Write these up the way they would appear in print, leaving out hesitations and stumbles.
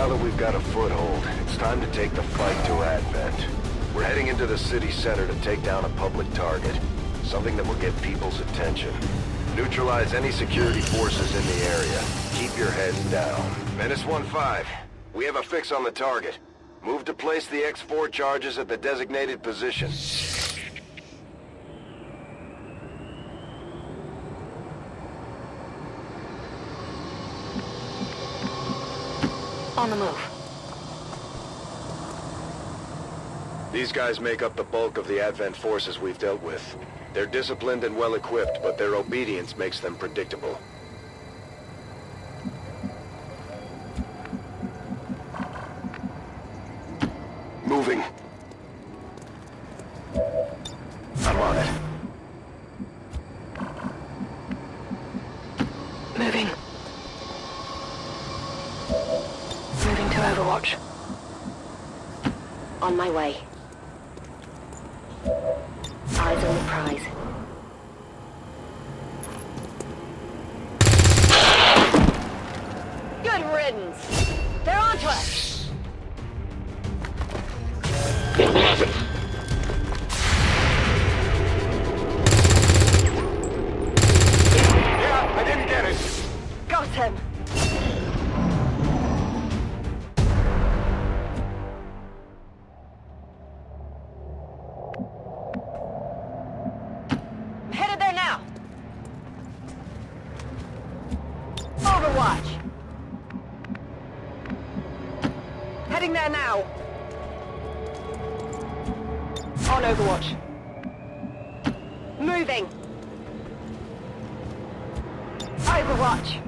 Now that we've got a foothold, it's time to take the fight to Advent. We're heading into the city center to take down a public target. Something that will get people's attention. Neutralize any security forces in the area. Keep your heads down. Menace 1-5. We have a fix on the target. Move to place the X4 charges at the designated position. On the move. These guys make up the bulk of the Advent forces we've dealt with. They're disciplined and well-equipped, but their obedience makes them predictable. Moving. I'm on it. Moving. Moving to Overwatch. On my way. Eyes on the prize. Good riddance! They're onto us! Yeah, I didn't get it! Got him! Headed there now! Overwatch! Heading there now! On Overwatch. Moving! Overwatch!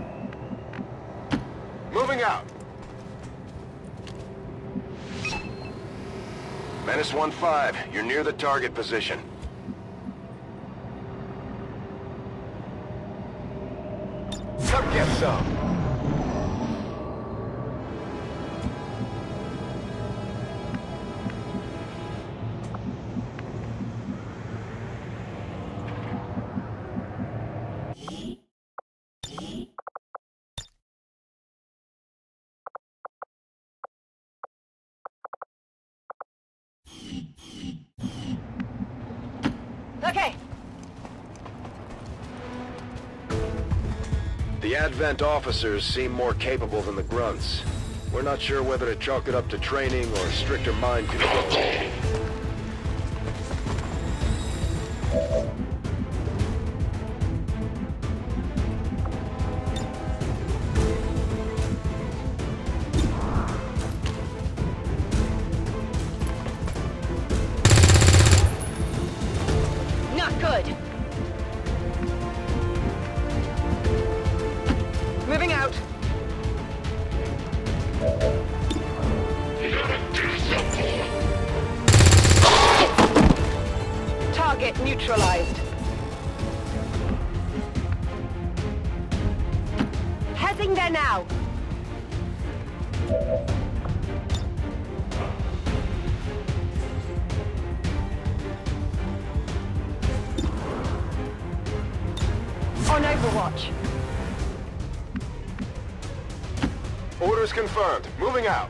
Moving out! Menace 1-5, you're near the target position. Come get some! Okay. The Advent officers seem more capable than the grunts. We're not sure whether to chalk it up to training or stricter mind control. Not good. Moving out. Target neutralized. Heading there now. On Overwatch. Orders confirmed. Moving out.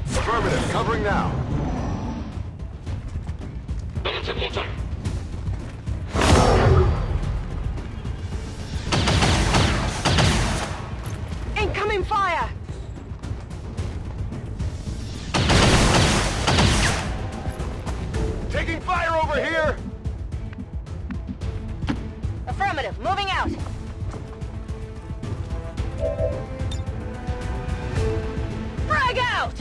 Affirmative. Covering now. Incoming fire! Taking fire over here! Affirmative. Moving out. Frag out!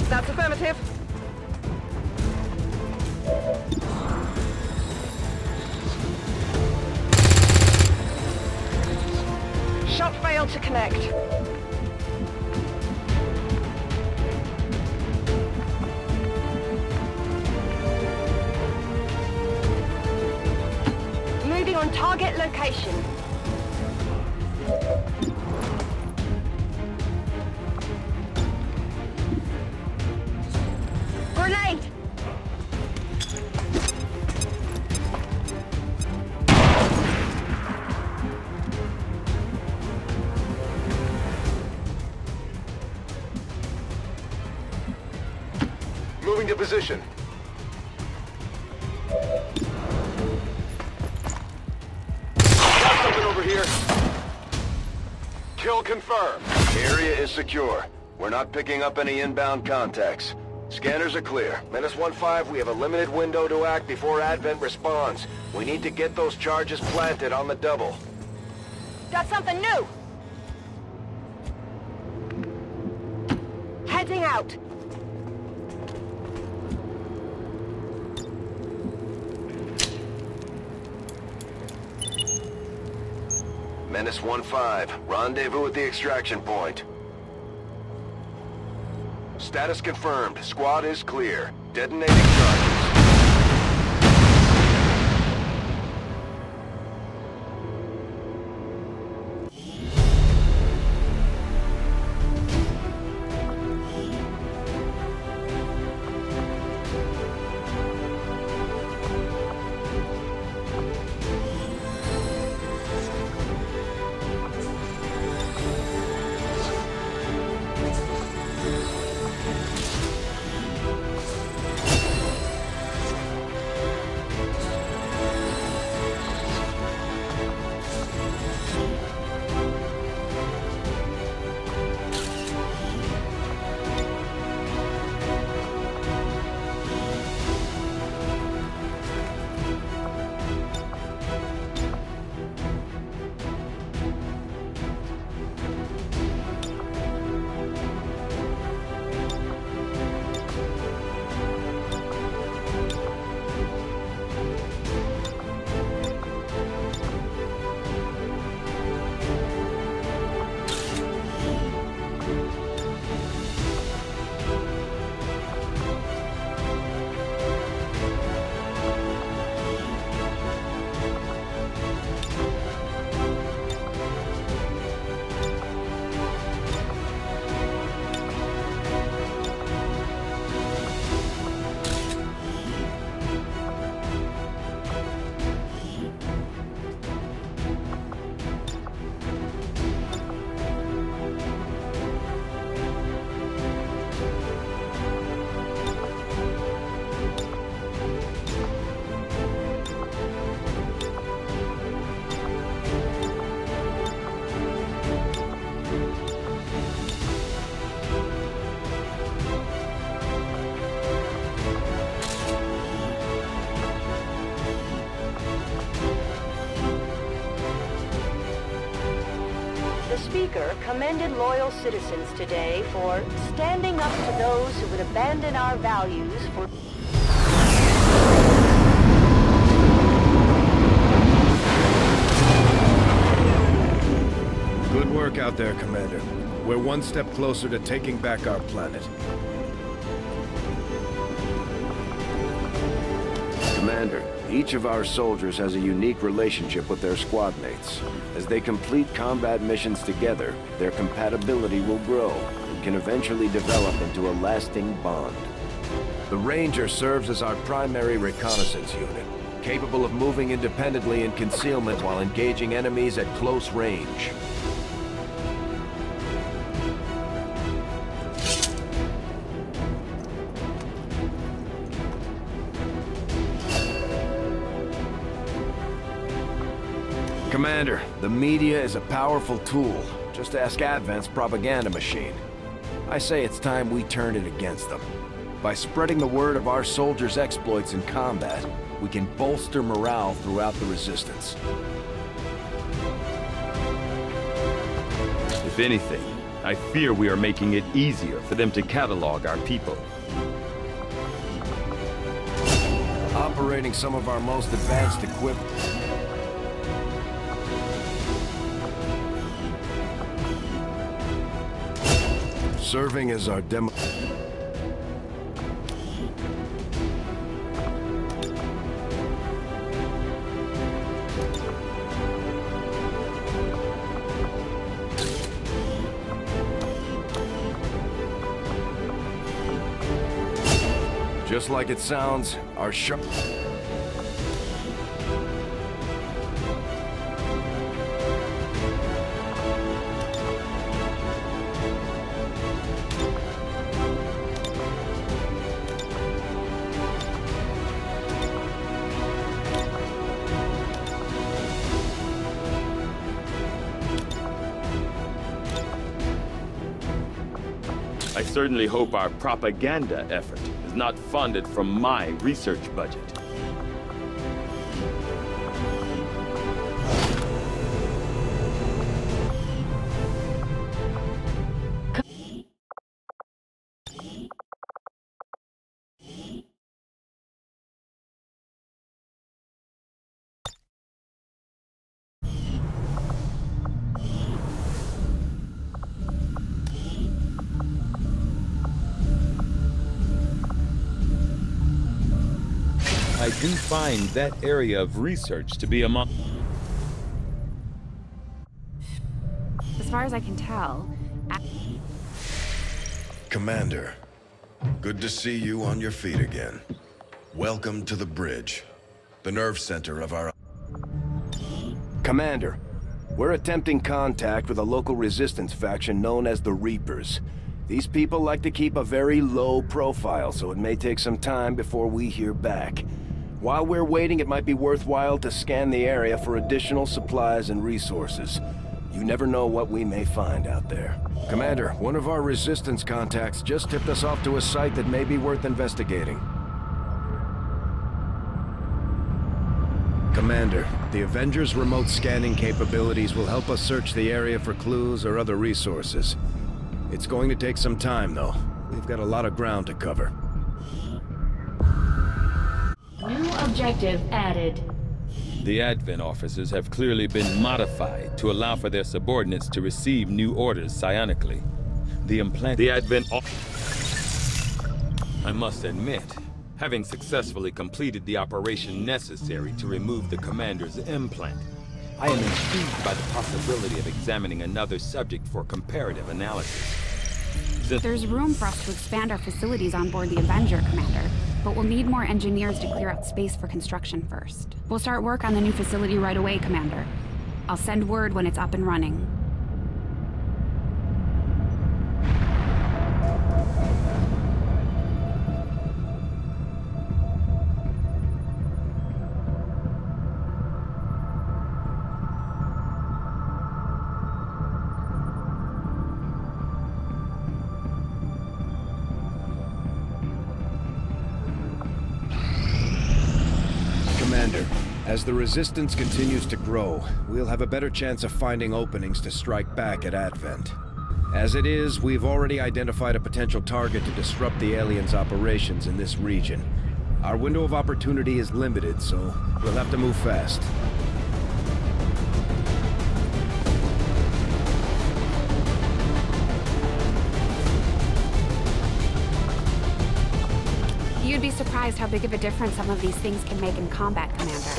That's affirmative. Shot failed to connect. Moving on target location. Moving to position. Got something over here. Kill confirmed. Area is secure. We're not picking up any inbound contacts. Scanners are clear. Menace 1-5, we have a limited window to act before Advent responds. We need to get those charges planted on the double. Got something new! Heading out. Menace 1-5, rendezvous at the extraction point. Status confirmed. Squad is clear. Detonating charges. The speaker commended loyal citizens today for standing up to those who would abandon our values for... Good work out there, Commander. We're one step closer to taking back our planet. Commander, each of our soldiers has a unique relationship with their squad mates. As they complete combat missions together, their compatibility will grow and can eventually develop into a lasting bond. The Ranger serves as our primary reconnaissance unit, capable of moving independently in concealment while engaging enemies at close range. Commander, the media is a powerful tool. Just ask Advent's propaganda machine. I say it's time we turn it against them. By spreading the word of our soldiers' exploits in combat, we can bolster morale throughout the Resistance. If anything, I fear we are making it easier for them to catalog our people. Operating some of our most advanced equipment. Serving as our demo... Just like it sounds, our sharp... I certainly hope our propaganda effort is not funded from my research budget. I do find that area of research to be among... As far as I can tell, Commander, good to see you on your feet again. Welcome to the bridge, the nerve center of our... Commander, we're attempting contact with a local resistance faction known as the Reapers. These people like to keep a very low profile, so it may take some time before we hear back. While we're waiting, it might be worthwhile to scan the area for additional supplies and resources. You never know what we may find out there. Commander, one of our resistance contacts just tipped us off to a site that may be worth investigating. Commander, the Avengers' remote scanning capabilities will help us search the area for clues or other resources. It's going to take some time, though. We've got a lot of ground to cover. New objective added. The Advent officers have clearly been modified to allow for their subordinates to receive new orders psionically. The Advent I must admit, having successfully completed the operation necessary to remove the commander's implant, I am intrigued by the possibility of examining another subject for comparative analysis. there's room for us to expand our facilities on board the Avenger, Commander, but we'll need more engineers to clear out space for construction first. We'll start work on the new facility right away, Commander. I'll send word when it's up and running. Commander, as the Resistance continues to grow, we'll have a better chance of finding openings to strike back at Advent. As it is, we've already identified a potential target to disrupt the aliens' operations in this region. Our window of opportunity is limited, so we'll have to move fast. You'd be surprised how big of a difference some of these things can make in combat, Commander.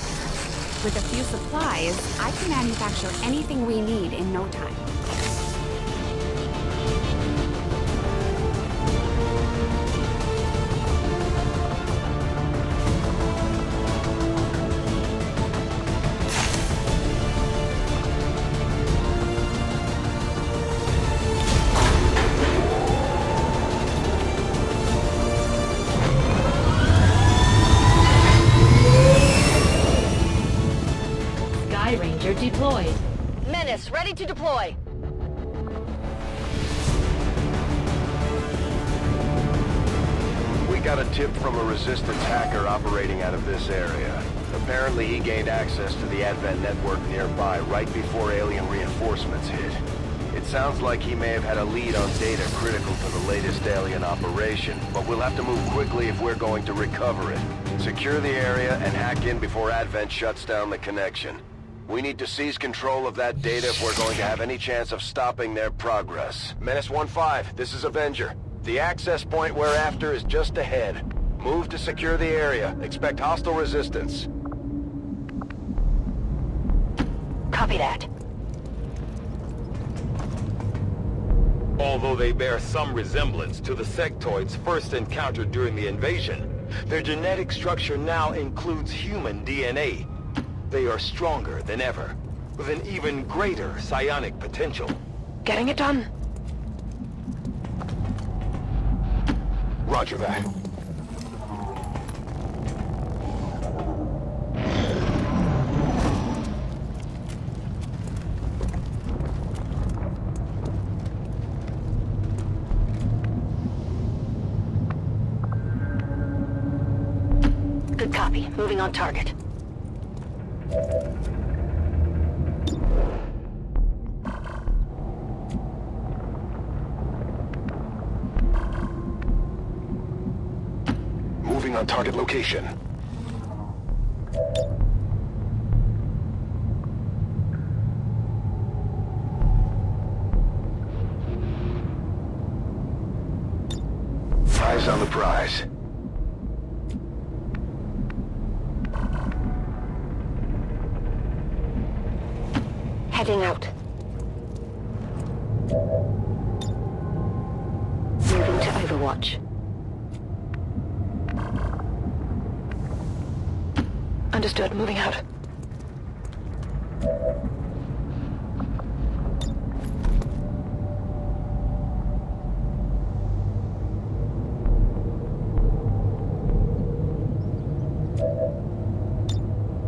With a few supplies, I can manufacture anything we need in no time. Ranger deployed. Menace ready to deploy. We got a tip from a Resistance hacker operating out of this area. Apparently he gained access to the Advent network nearby right before alien reinforcements hit. It sounds like he may have had a lead on data critical to the latest alien operation, but we'll have to move quickly if we're going to recover it. Secure the area and hack in before Advent shuts down the connection. We need to seize control of that data if we're going to have any chance of stopping their progress. Menace 1-5, this is Avenger. The access point we're after is just ahead. Move to secure the area. Expect hostile resistance. Copy that. Although they bear some resemblance to the sectoids first encountered during the invasion, their genetic structure now includes human DNA. They are stronger than ever, with an even greater psionic potential. Getting it done. Roger that. Copy. Moving on target. Moving on target location. Eyes on the prize. Heading out. Moving to Overwatch. Understood. Moving out.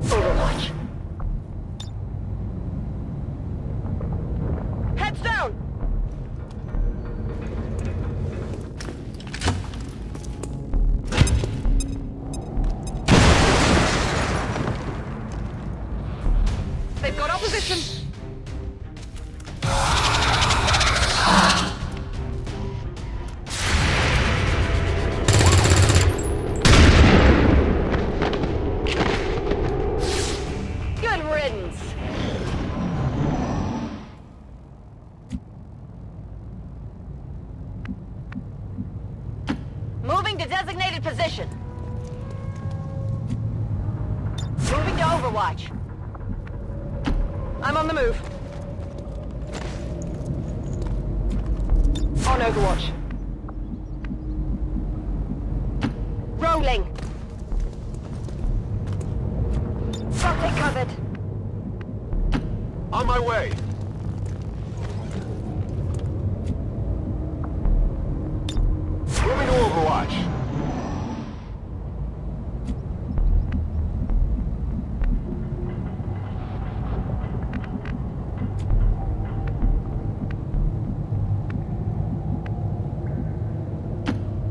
Overwatch. Heads down! They've got opposition! Good riddance! Moving to designated position. Moving to Overwatch. I'm on the move. On Overwatch. Rolling. Got it covered. On my way. Moving to Overwatch.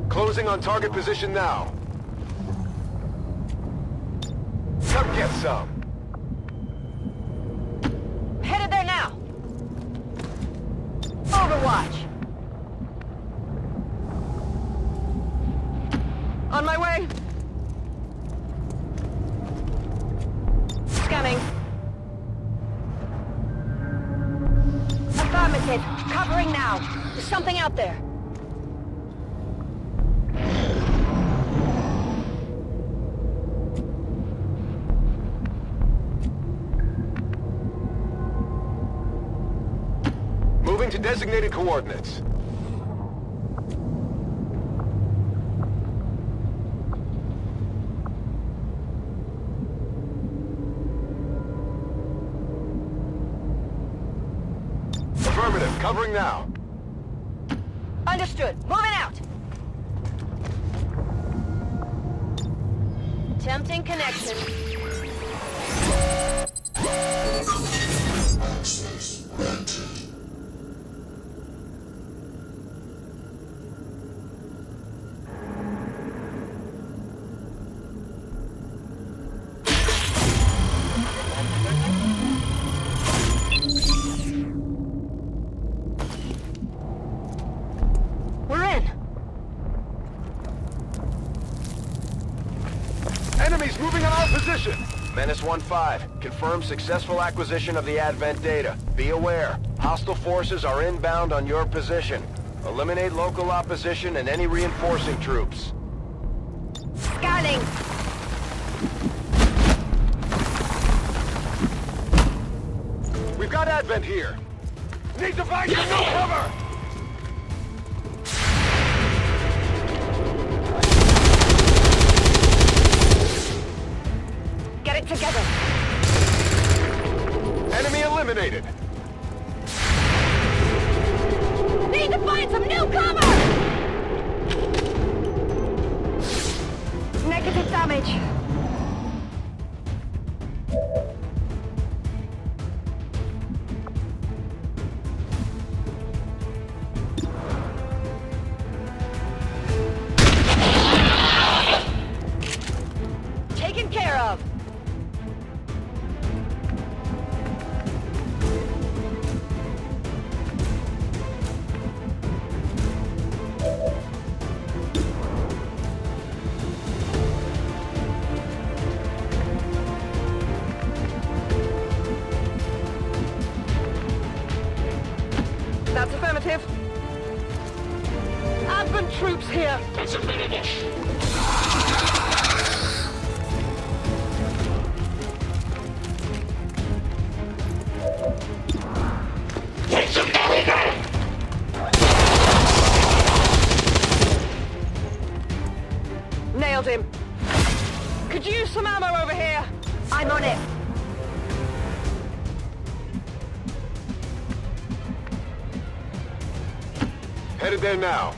Closing on target position now. Come get some. Headed there now. Overwatch. On my way. Scanning. Affirmative. Covering now. There's something out there. Moving to designated coordinates. Affirmative, covering now. Understood. Moving out. Attempting connection. Access granted. We're in. Enemies moving on our position. Menace 1-5. Confirm successful acquisition of the Advent data. Be aware. Hostile forces are inbound on your position. Eliminate local opposition and any reinforcing troops. Scanning. We've got Advent here. Need to find some new cover! Get it together. Enemy eliminated. Need to find some new cover! Negative damage. Taken That's affirmative. Advent troops here. Nailed him. Could use some ammo over here. I'm on it. Headed there now.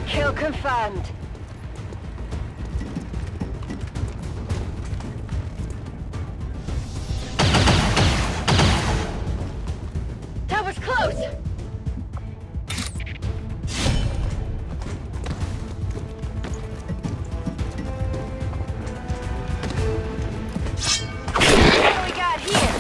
Kill confirmed. That was close! What do we got here?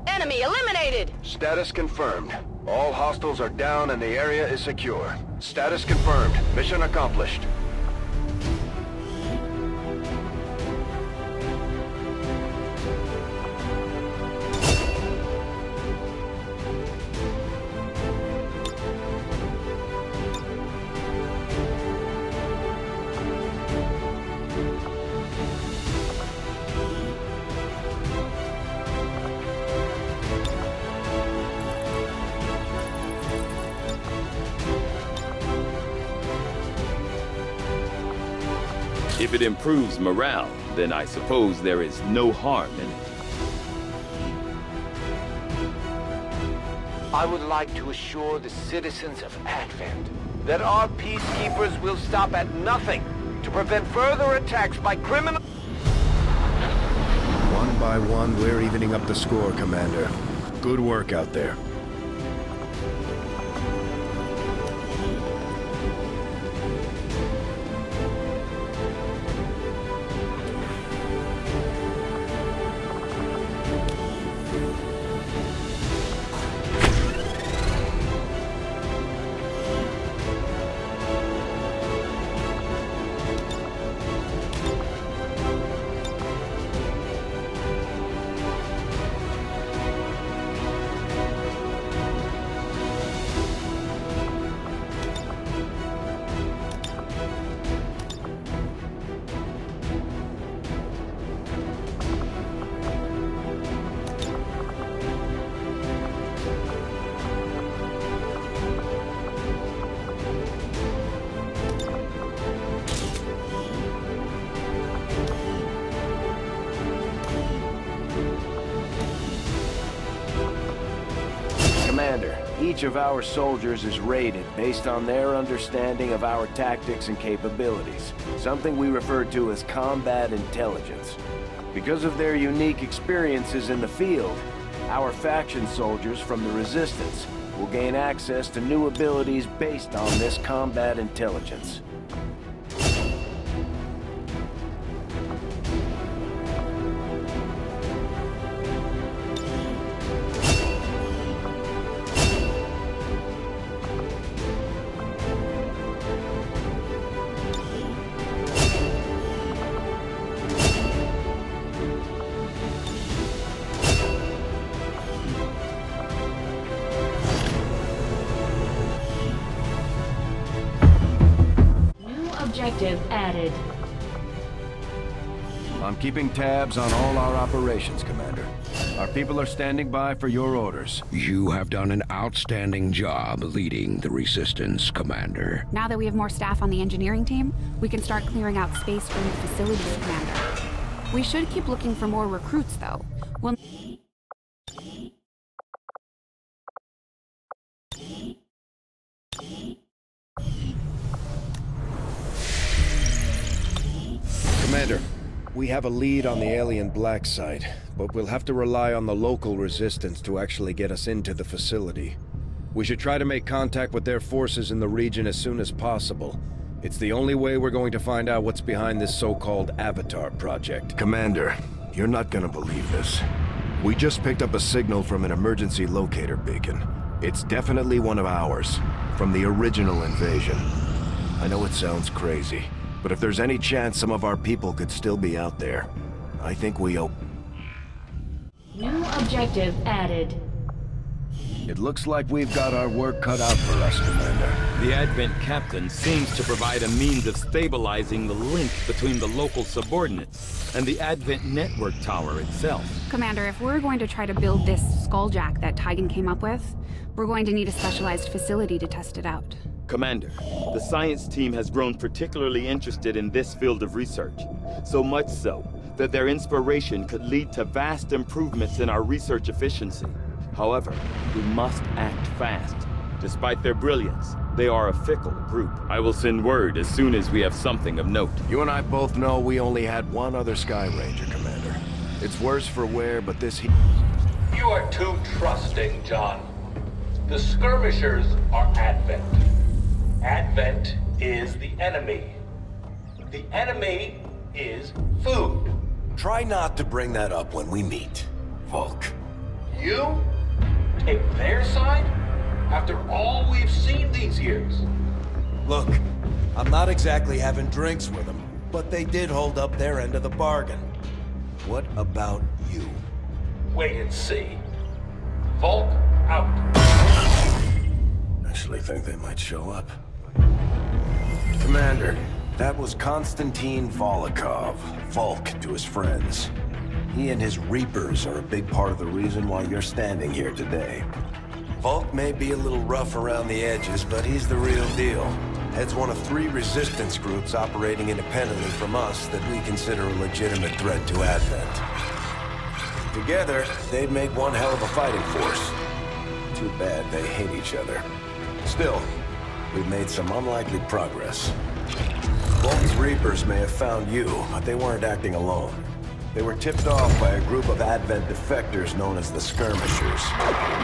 Enemy eliminated! Status confirmed. All hostiles are down and the area is secure. Status confirmed. Mission accomplished. If it improves morale, then I suppose there is no harm in it. I would like to assure the citizens of Advent that our peacekeepers will stop at nothing to prevent further attacks by criminals. One by one, we're evening up the score, Commander. Good work out there. Commander, each of our soldiers is rated based on their understanding of our tactics and capabilities, something we refer to as combat intelligence. Because of their unique experiences in the field, our faction soldiers from the Resistance will gain access to new abilities based on this combat intelligence. Objective added. I'm keeping tabs on all our operations, Commander. Our people are standing by for your orders. You have done an outstanding job leading the Resistance, Commander. Now that we have more staff on the engineering team, we can start clearing out space for new facilities, Commander. We should keep looking for more recruits, though. We'll... Commander, we have a lead on the alien black site, but we'll have to rely on the local Resistance to actually get us into the facility. We should try to make contact with their forces in the region as soon as possible. It's the only way we're going to find out what's behind this so-called Avatar project. Commander, You're not gonna believe this. We just picked up a signal from an emergency locator beacon. It's definitely one of ours, from the original invasion. I know it sounds crazy, but if there's any chance some of our people could still be out there, I think we owe... New objective added. It looks like we've got our work cut out for us, Commander. The Advent captain seems to provide a means of stabilizing the link between the local subordinates and the Advent network tower itself. Commander, if we're going to try to build this skulljack that Tigan came up with, we're going to need a specialized facility to test it out. Commander, the science team has grown particularly interested in this field of research, so much so that their inspiration could lead to vast improvements in our research efficiency. However, we must act fast. Despite their brilliance, they are a fickle group. I will send word as soon as we have something of note. You and I both know we only had one other Sky Ranger, Commander. It's worse for wear, but this You are too trusting, John. The skirmishers are Advent. Advent is the enemy. The enemy is food. Try not to bring that up when we meet, Volk. You take their side after all we've seen these years? Look, I'm not exactly having drinks with them, but they did hold up their end of the bargain. What about you? Wait and see. Volk out. Actually think they might show up. Commander, that was Konstantin Volokov, Volk to his friends. He and his Reapers are a big part of the reason why you're standing here today. Volk may be a little rough around the edges, but he's the real deal. Heads one of 3 resistance groups operating independently from us that we consider a legitimate threat to Advent. Together, they'd make one hell of a fighting force. Too bad they hate each other. Still, we've made some unlikely progress. Volk's Reapers may have found you, but they weren't acting alone. They were tipped off by a group of Advent defectors known as the Skirmishers.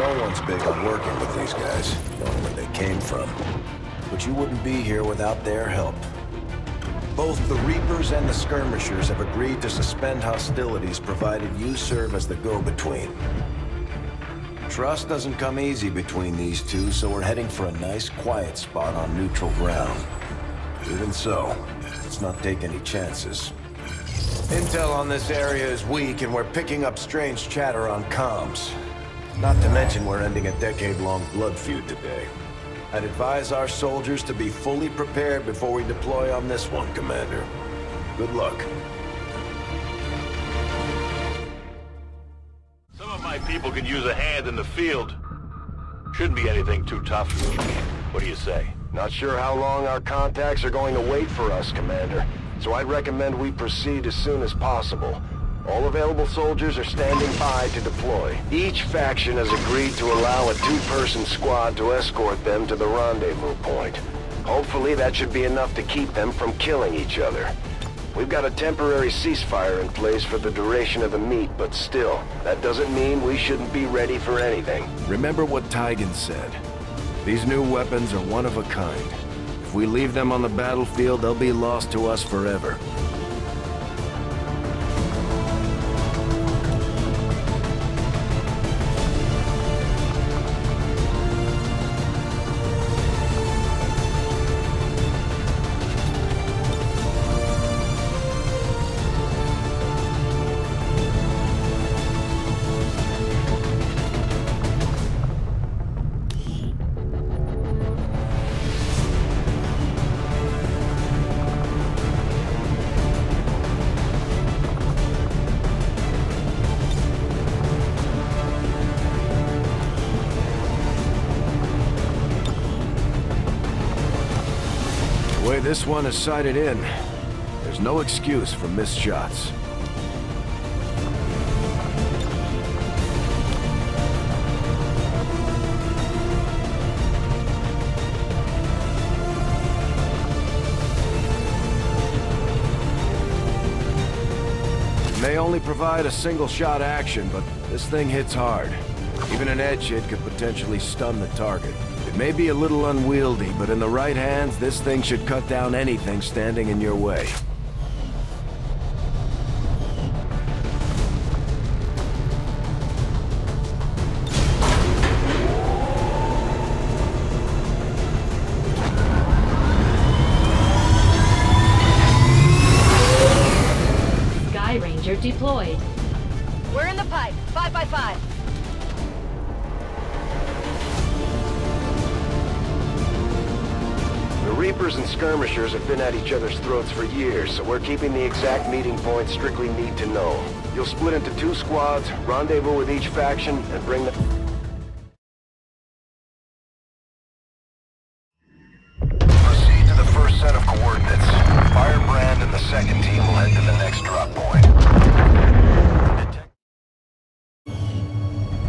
No one's big on working with these guys, knowing where they came from. But you wouldn't be here without their help. Both the Reapers and the Skirmishers have agreed to suspend hostilities provided you serve as the go-between. Trust doesn't come easy between these two, so we're heading for a nice, quiet spot on neutral ground. Even so, let's not take any chances. Intel on this area is weak, and we're picking up strange chatter on comms. Not to mention we're ending a decade-long blood feud today. I'd advise our soldiers to be fully prepared before we deploy on this one, Commander. Good luck. Some of my people could use a hand in the field. Shouldn't be anything too tough. What do you say? Not sure how long our contacts are going to wait for us, Commander. So I'd recommend we proceed as soon as possible. All available soldiers are standing by to deploy. Each faction has agreed to allow a 2-person squad to escort them to the rendezvous point. Hopefully that should be enough to keep them from killing each other. We've got a temporary ceasefire in place for the duration of the meet, but still, that doesn't mean we shouldn't be ready for anything. Remember what Tigan said. These new weapons are one of a kind. If we leave them on the battlefield, they'll be lost to us forever. The way this one is sighted in, there's no excuse for missed shots. It may only provide a single-shot action, but this thing hits hard. Even an edge hit could potentially stun the target. It may be a little unwieldy, but in the right hands, this thing should cut down anything standing in your way. Commander deployed. We're in the pipe. 5x5. The Reapers and Skirmishers have been at each other's throats for years, so we're keeping the exact meeting points strictly need to know. You'll split into 2 squads, rendezvous with each faction, and bring the... Proceed to the first set of coordinates. Firebrand and the second team will head to the next drop point.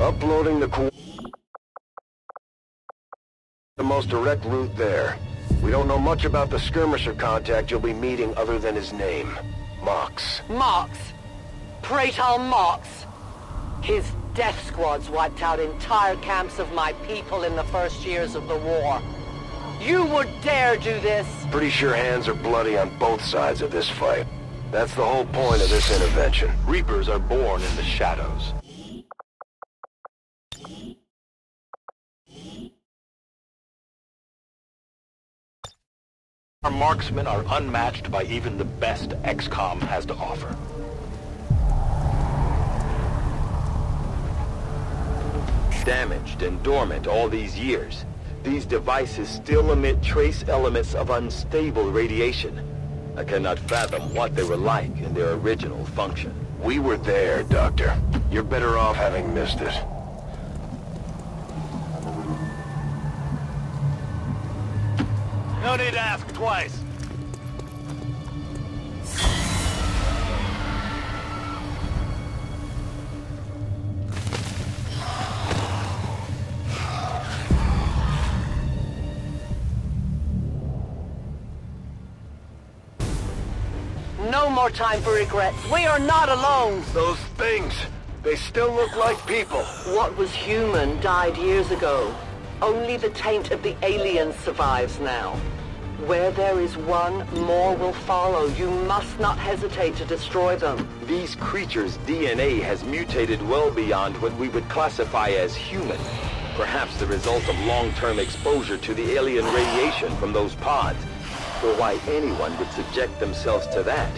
Uploading the most direct route there. We don't know much about the skirmisher contact you'll be meeting other than his name. Mox. Mox. Praetor Mox. His death squads wiped out entire camps of my people in the first years of the war. You would dare do this? Pretty sure hands are bloody on both sides of this fight. That's the whole point of this intervention. Reapers are born in the shadows. Our marksmen are unmatched by even the best XCOM has to offer. Damaged and dormant all these years, these devices still emit trace elements of unstable radiation. I cannot fathom what they were like in their original function. We were there, Doctor. You're better off having missed it. No need to ask twice. No more time for regrets. We are not alone. Those things, they still look like people. What was human died years ago. Only the taint of the aliens survives now. Where there is one, more will follow. You must not hesitate to destroy them. These creatures' DNA has mutated well beyond what we would classify as human. Perhaps the result of long-term exposure to the alien radiation from those pods. But why anyone would subject themselves to that,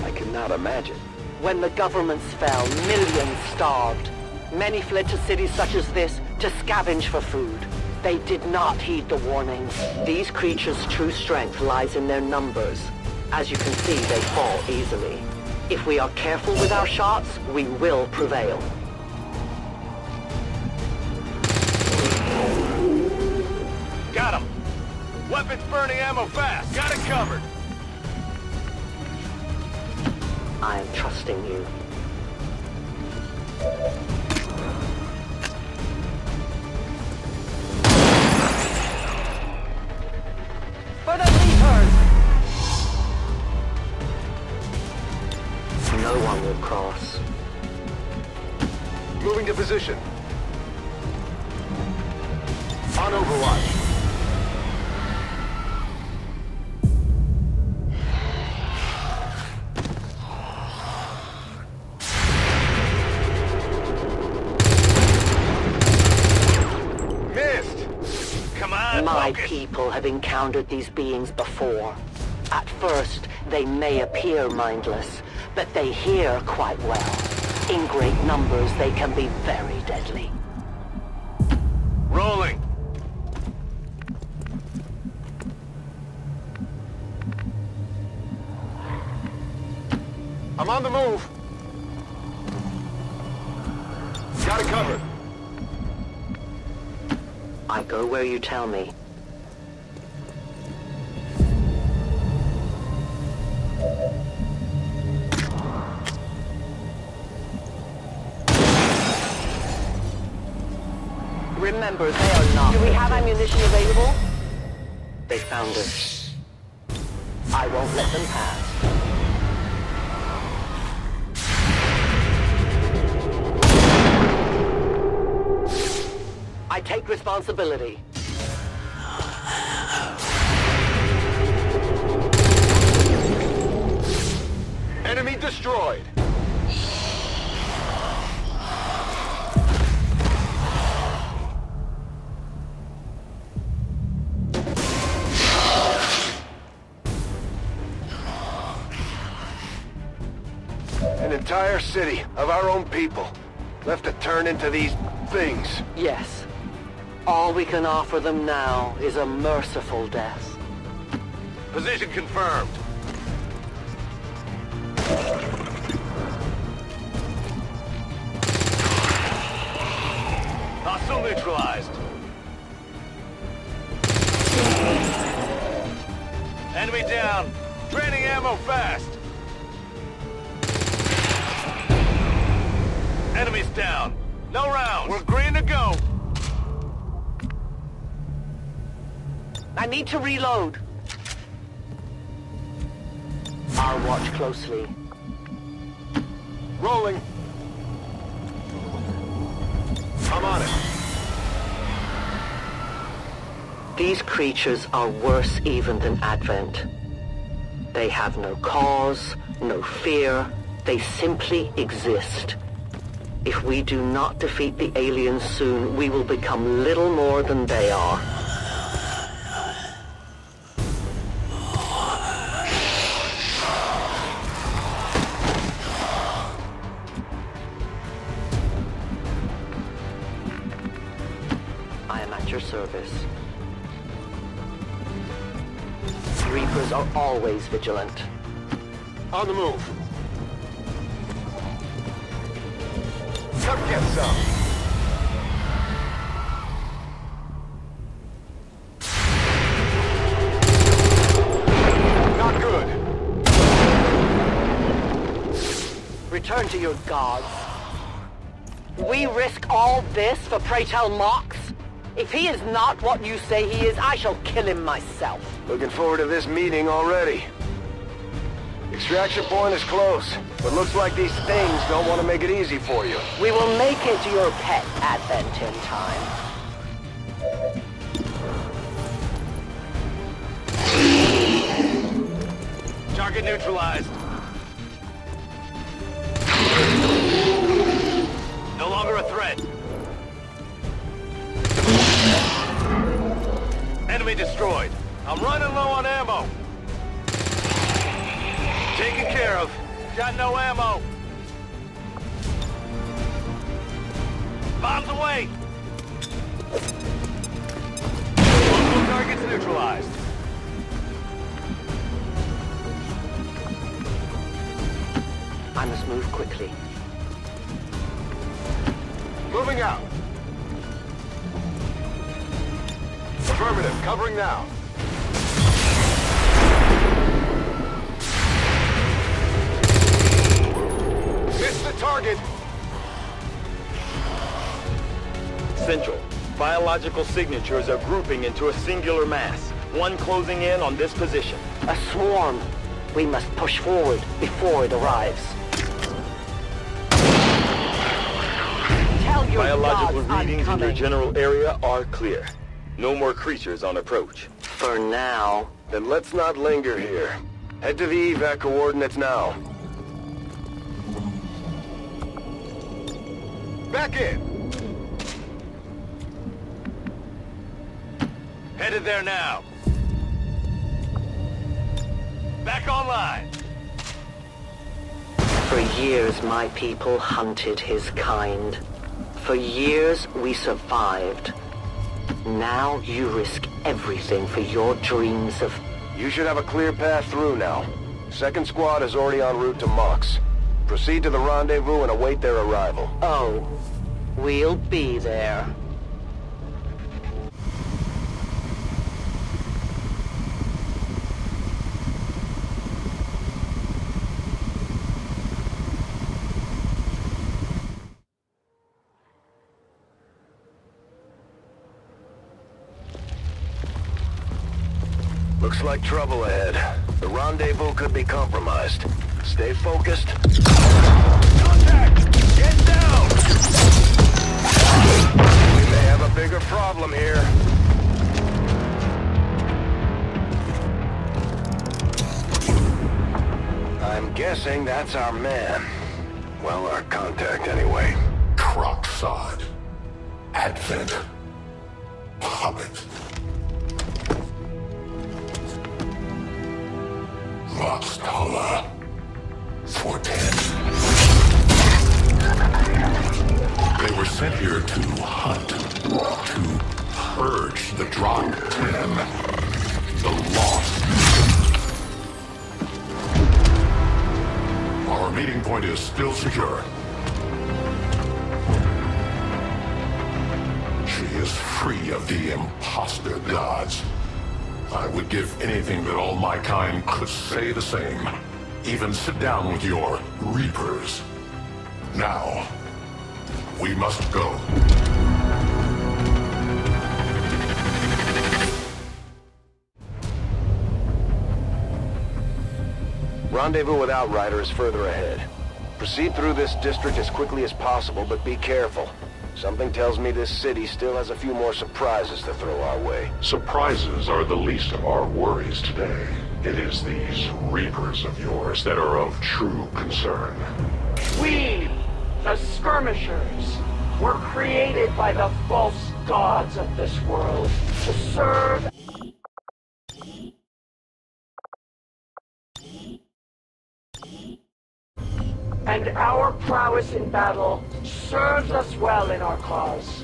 I cannot imagine. When the governments fell, millions starved. Many fled to cities such as this to scavenge for food. They did not heed the warnings. These creatures' true strength lies in their numbers. As you can see, they fall easily. If we are careful with our shots, we will prevail. Got him! Weapons burning ammo fast! Got it covered! I am trusting you. For the Reapers! No one will cross. Moving to position. On overwatch. My people have encountered these beings before. At first, they may appear mindless, but they hear quite well. In great numbers, they can be very deadly. Rolling. I'm on the move. Got it covered. I go where you tell me. Remember, they are not... Do we have ammunition available? They found us. I won't let them pass. I take responsibility. Enemy destroyed. An entire city of our own people, left to turn into these things. Yes. All we can offer them now is a merciful death. Position confirmed. Hostile neutralized. Enemy down. Draining ammo fast. Enemies down. No rounds. We're green to go. I need to reload. I'll watch closely. Rolling. I'm on it. These creatures are worse even than Advent. They have no cause, no fear. They simply exist. If we do not defeat the aliens soon, we will become little more than they are. I am at your service. Reapers are always vigilant. On the move. Come get some. Not good. Return to your gods. We risk all this for pray tell Mox? If he is not what you say he is, I shall kill him myself. Looking forward to this meeting already. Extraction point is close, but looks like these things don't want to make it easy for you. We will make it your pet Advent in time. Target neutralized. No longer a threat. Enemy destroyed. I'm running low on ammo. Taken care of. Got no ammo. Bombs away. Multiple targets neutralized. I must move quickly. Moving out. Affirmative, covering now. Missed the target. Central. Biological signatures are grouping into a singular mass. One closing in on this position. A swarm. We must push forward before it arrives. Tell your Biological gods I'm readings in your coming. general area are clear. No more creatures on approach. For now. Then let's not linger here. Head to the evac coordinates now. Back in. Headed there now. Back online. For years, my people hunted his kind. For years, we survived. Now you risk everything for your dreams of... You should have a clear path through now. Second squad is already en route to Mox. Proceed to the rendezvous and await their arrival. Oh, we'll be there. Looks like trouble ahead. The rendezvous could be compromised. Stay focused. Contact! Get down! We may have a bigger problem here. I'm guessing that's our man. Well, our contact anyway. Crocksod. Advent. Puppet. Voxtola. 410. sent here to hunt, to purge the Drop 10, the Lost. Our meeting point is still secure. She is free of the imposter gods. I would give anything that all my kind could say the same. Even sit down with your Reapers. Now, we must go. Rendezvous with Outrider is further ahead. Proceed through this district as quickly as possible, but be careful. Something tells me this city still has a few more surprises to throw our way. Surprises are the least of our worries today. It is these Reapers of yours that are of true concern. We, the Skirmishers, were created by the false gods of this world to serve and our prowess in battle serves us well in our cause.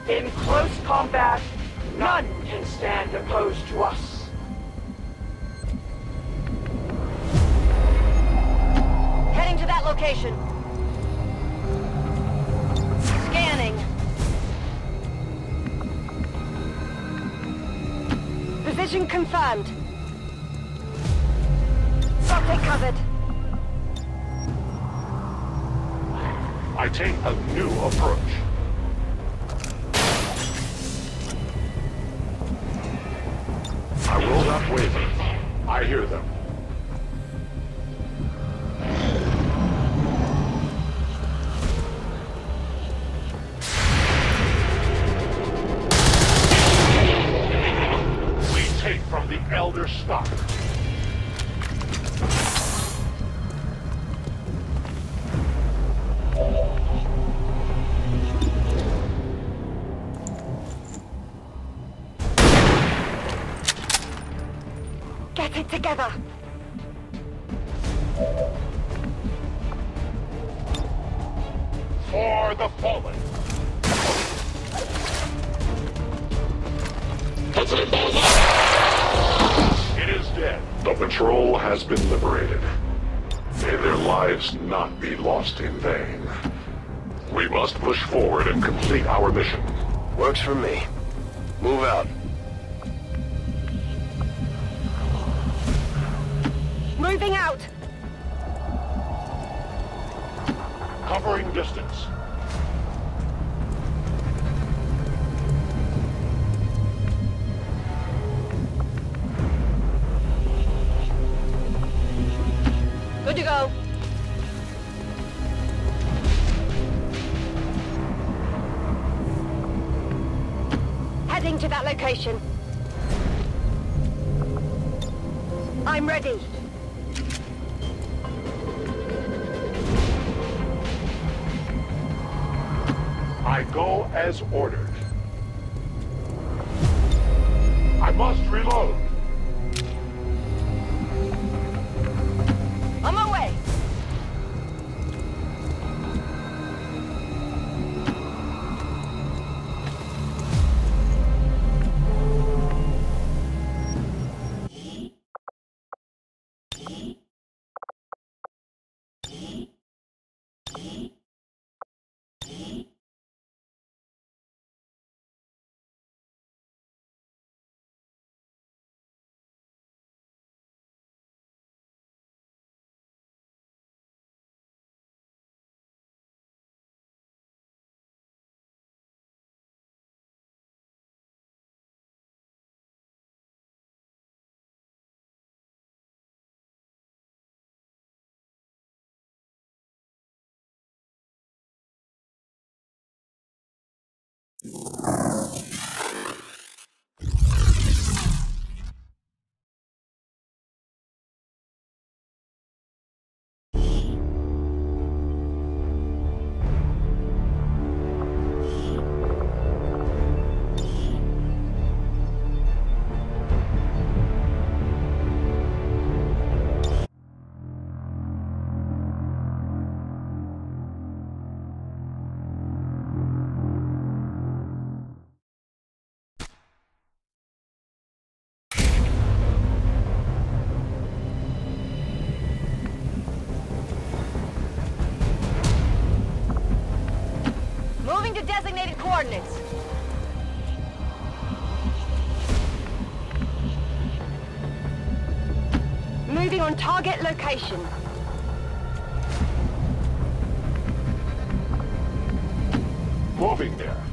In close combat, none can stand opposed to us. Heading to that location. Scanning. Position confirmed. Got it covered. I take a new approach. I will not waver. I hear them. We take from the Elder stock. Get it together. For the fallen. It is dead. The patrol has been liberated. May their lives not be lost in vain. We must push forward and complete our mission. Works for me. Move out. Moving out. Covering distance. Good to go. Heading to that location. I'm ready. I go as ordered. I must reload. On my way. to designated coordinates. Moving on target location. Moving there.